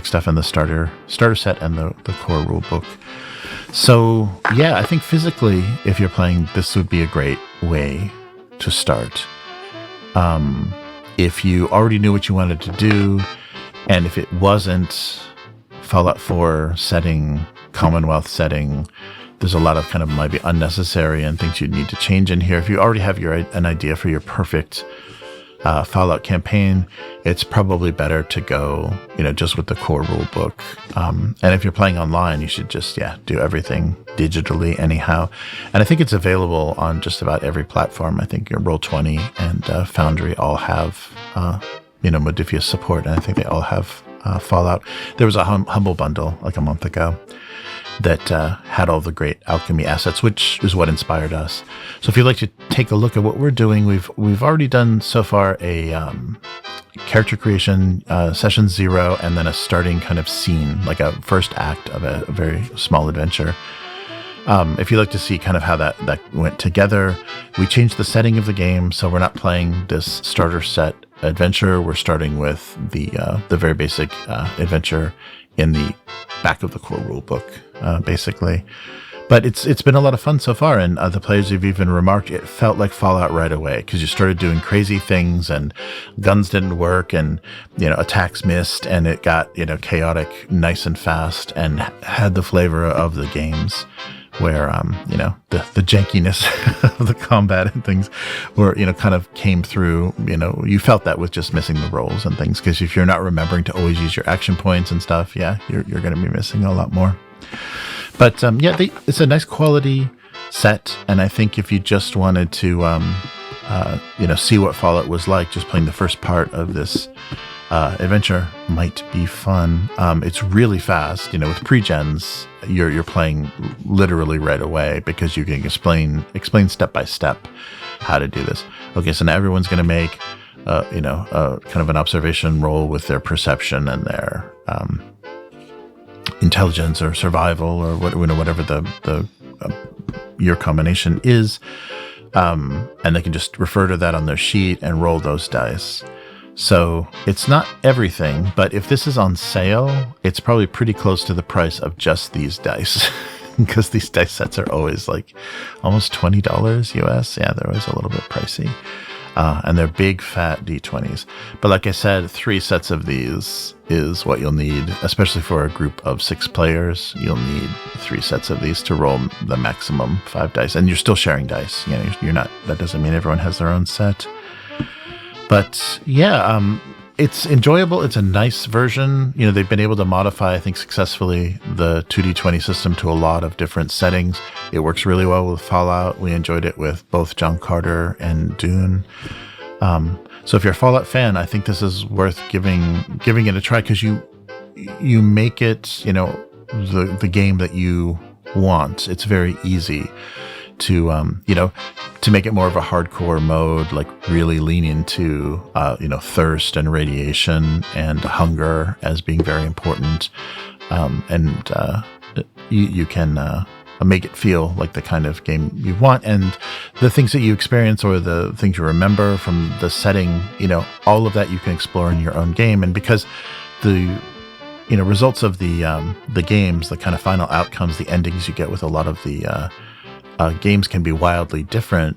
stuff in the starter set and the core rule book. So yeah, I think physically, if you're playing, this would be a great way to start. If you already knew what you wanted to do, and if it wasn't Fallout 4 setting, Commonwealth setting, there's a lot of kind of maybe unnecessary and things you'd need to change in here. If you already have an idea for your perfect Fallout campaign, it's probably better to go, just with the core rule book. And if you're playing online, you should just, do everything digitally anyhow. And I think it's available on just about every platform. I think your Roll20 and Foundry all have, Modiphius support, and I think they all have Fallout. There was a Humble bundle like a month ago that had all the great alchemy assets, which is what inspired us. So if you'd like to take a look at what we're doing, we've already done so far a character creation session 0, and then a starting kind of scene, like a first act of a very small adventure. If you'd like to see kind of how that went together, we changed the setting of the game, so we're not playing this starter set adventure. We're starting with the very basic adventure in the back of the core rule book, basically. But it's been a lot of fun so far, and the players have even remarked it felt like Fallout right away, because you started doing crazy things, and guns didn't work, and attacks missed, and it got chaotic nice and fast, and had the flavor of the games, where the jankiness of the combat and things were kind of came through. You felt that with just missing the rolls and things, because if you're not remembering to always use your action points and stuff, you're going to be missing a lot more. But it's a nice quality set, and I think if you just wanted to see what Fallout was like, just playing the first part of this adventure might be fun. It's really fast. With pre-gens, you're playing literally right away, because you can explain step by step how to do this. Okay, so now everyone's going to make kind of an observation roll with their perception and their intelligence or survival, or whatever the your combination is, and they can just refer to that on their sheet and roll those dice. So it's not everything, but if this is on sale, it's probably pretty close to the price of just these dice, because these dice sets are always like almost $20 US. Yeah, they're always a little bit pricey. And they're big, fat D20s. But like I said, 3 sets of these is what you'll need, especially for a group of 6 players. You'll need 3 sets of these to roll the maximum 5 dice. And you're still sharing dice. You're not. That doesn't mean everyone has their own set. But yeah, it's enjoyable. It's a nice version. They've been able to modify, I think, successfully the 2D20 system to a lot of different settings. It works really well with Fallout. We enjoyed it with both John Carter and Dune. So if you're a Fallout fan, I think this is worth giving it a try, because you make it, the game that you want. It's very easy to, to make it more of a hardcore mode, like really lean into, thirst and radiation and hunger as being very important. You can make it feel like the kind of game you want, and the things that you experience or the things you remember from the setting, all of that you can explore in your own game. And because the results of the games, the kind of final outcomes, the endings you get with a lot of the games can be wildly different,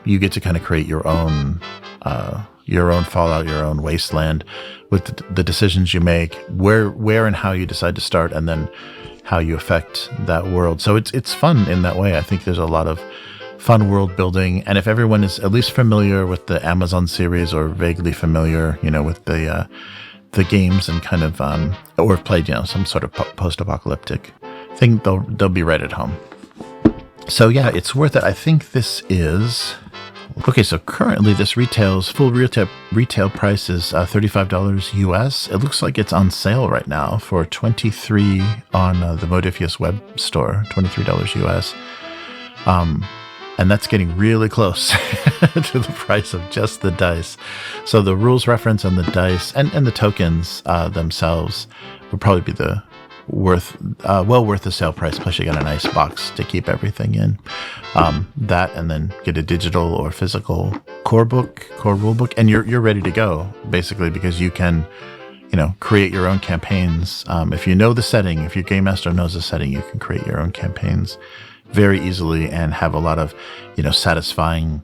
you get to kind of create your own Fallout, your own Wasteland, with the decisions you make, where and how you decide to start, and then how you affect that world. So it's fun in that way. I think there's a lot of fun world building, and if everyone is at least familiar with the Amazon series or vaguely familiar, with the games and kind of or have played some sort of post-apocalyptic thing, they'll be right at home. So yeah, it's worth it. I think this is okay. So currently, this full retail price is $35 US. It looks like it's on sale right now for $23 on the Modiphius web store, $23 US. And that's getting really close to the price of just the dice. So the rules reference and the dice and the tokens themselves would probably be well worth the sale price. Plus you got a nice box to keep everything in. That, and then get a digital or physical core rulebook, and you're ready to go, basically, because you can create your own campaigns. If you know the setting, if your game master knows the setting, you can create your own campaigns very easily and have a lot of satisfying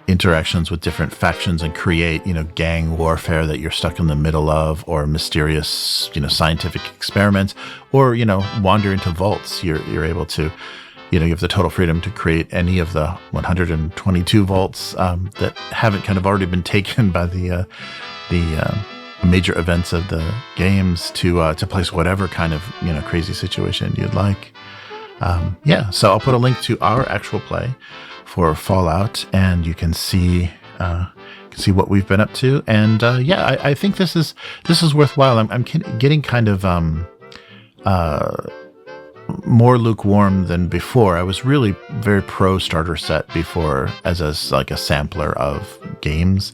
interactions with different factions, and create gang warfare that you're stuck in the middle of, or mysterious scientific experiments, or wander into vaults. You're able to you have the total freedom to create any of the 122 vaults that haven't kind of already been taken by the major events of the games to place whatever kind of crazy situation you'd like. So I'll put a link to our actual play for Fallout, and you can see what we've been up to. And I think this is worthwhile. I'm getting kind of more lukewarm than before. I was really very pro starter set before, as like a sampler of games.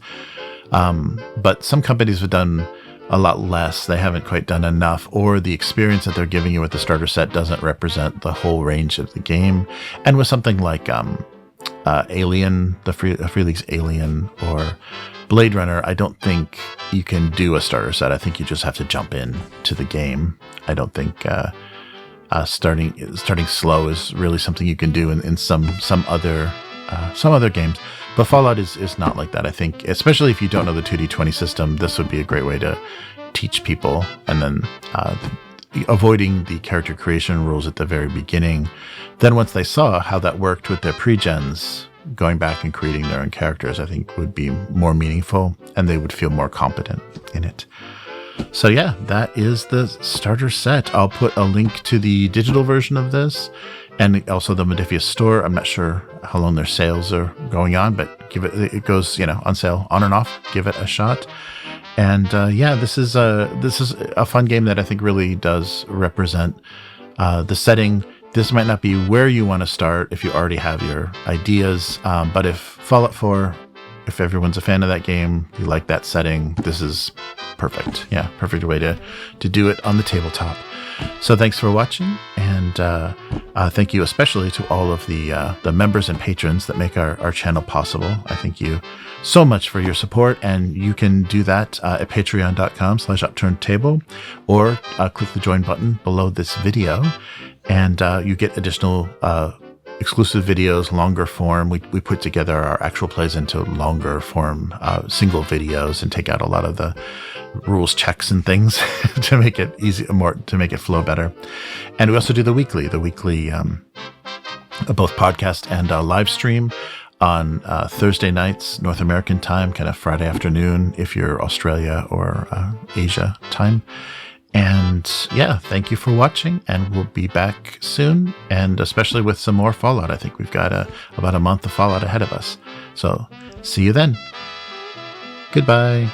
But some companies have done a lot less. They haven't quite done enough, or the experience that they're giving you with the starter set doesn't represent the whole range of the game. And with something like Alien, the Free League's Alien, or Blade Runner, I don't think you can do a starter set. I think you just have to jump in to the game. I don't think starting slow is really something you can do in some other games. But Fallout is not like that. I think, especially if you don't know the 2D20 system, this would be a great way to teach people. And then avoiding the character creation rules at the very beginning. Then once they saw how that worked with their pre-gens, going back and creating their own characters, I think would be more meaningful, and they would feel more competent in it. So yeah, that is the starter set. I'll put a link to the digital version of this, and also the Modiphius store. I'm not sure how long their sales are going on, but it goes on sale on and off. Give it a shot. And this is a fun game that I think really does represent the setting. This might not be where you want to start if you already have your ideas, but if Fallout 4, if everyone's a fan of that game, you like that setting, this is perfect. Yeah, perfect way to do it on the tabletop. So thanks for watching, and thank you especially to all of the members and patrons that make our channel possible. I thank you so much for your support, and you can do that at patreon.com/upturnedtable, or click the join button below this video, and you get additional exclusive videos, longer form. We put together our actual plays into longer form single videos and take out a lot of the rules checks and things to make it easy, to make it flow better. And we also do the weekly both podcast and live stream on Thursday nights, North American time, kind of Friday afternoon if you're Australia or Asia time. And yeah, thank you for watching, and we'll be back soon, and especially with some more Fallout. I think we've got about a month of Fallout ahead of us. So see you then. Goodbye.